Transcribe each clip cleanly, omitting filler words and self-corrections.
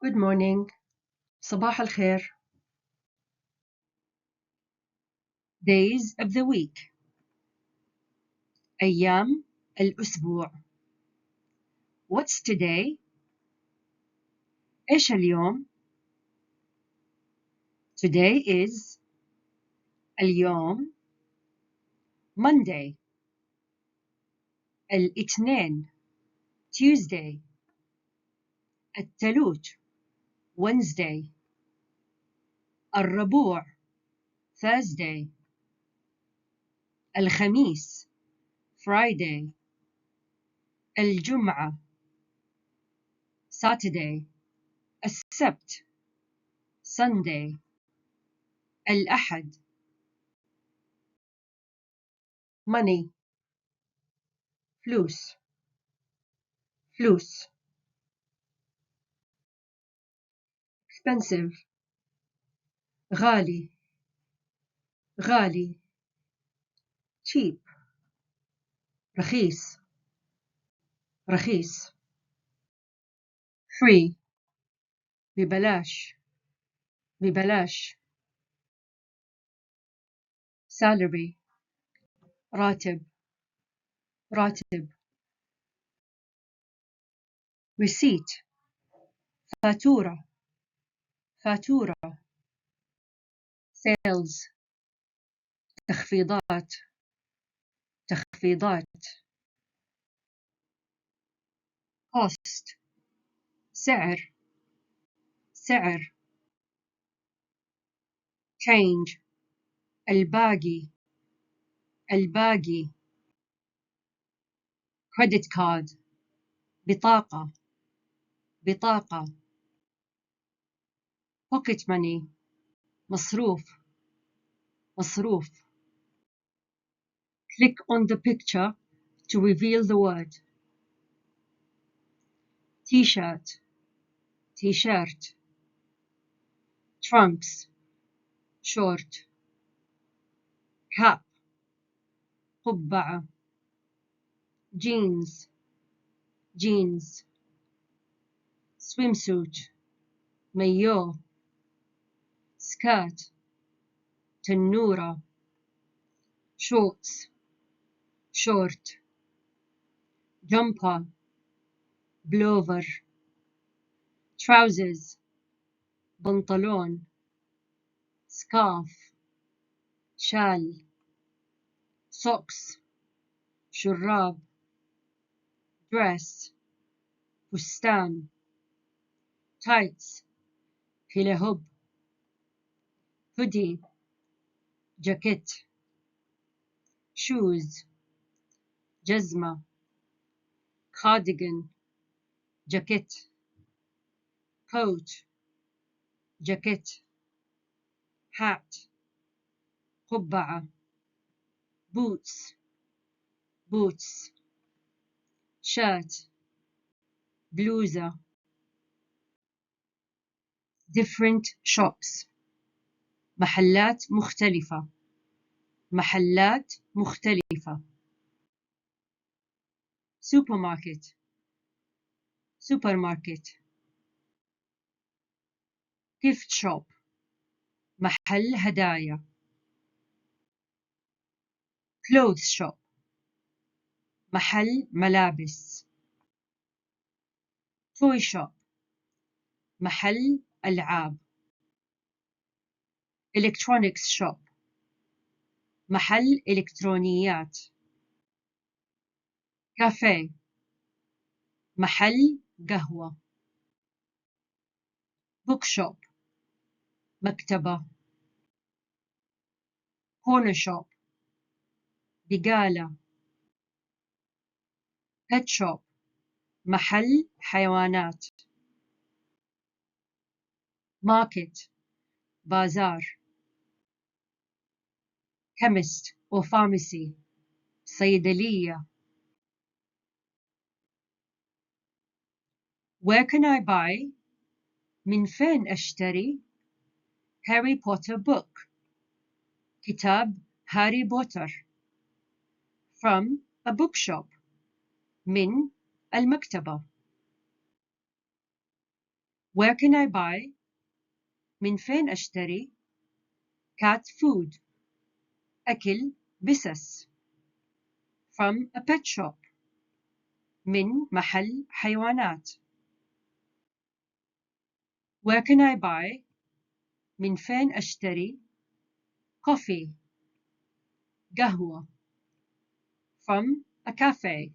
Good morning. صباح الخير. Days of the week. أيام الأسبوع. What's today? إيش اليوم؟ Today is اليوم Monday. الاثنين Tuesday. الثلاث Wednesday. الربوع Thursday. الخميس Friday. الجمعة Saturday. السبت Sunday. الأحد money فلوس فلوس expensive غالي غالي cheap رخيص رخيص free ببلاش ببلاش salary راتب راتب receipt فاتورة فاتورة sales تخفيضات تخفيضات cost سعر سعر change الباقي الباقي credit card بطاقة بطاقة pocket money مصروف مصروف click on the picture to reveal the word t-shirt t-shirt trunks short cap قبعة jeans jeans swimsuit مايو skirt تنورة shorts short jumper blower trousers بنطلون scarf شال socks شراب dress فستان tights هلهب hoodie جاكيت shoes جزمة cardigan جاكيت coat جاكيت hat قبعة boots boots shirt بلوزة different shops محلات مختلفة محلات مختلفة supermarket supermarket gift shop محل هدايا clothes shop محل ملابس toy shop محل ألعاب electronics shop محل إلكترونيات كافيه محل قهوة book shop مكتبة corner shop بقالة pet shop محل حيوانات market بازار chemist or pharmacy صيدلية where can I buy من فين أشتري Harry Potter book كتاب هاري بوتر from a bookshop من المكتبة Where can I buy؟ من فين أشتري؟ cat food أكل بسس. From a pet shop من محل حيوانات. Where can I buy؟ من فين أشتري؟ coffee قهوة. From a cafe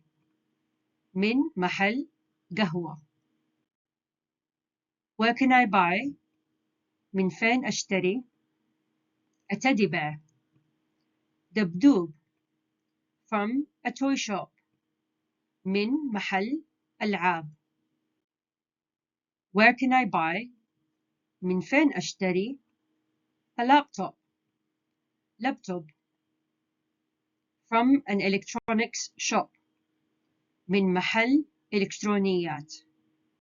من محل قهوة. Where can I buy؟ من فين أشتري؟ a teddy bear دبدوب. From a toy shop من محل ألعاب. Where can I buy؟ من فين أشتري؟ a laptop لابتوب. From an electronics shop من محل إلكترونيات.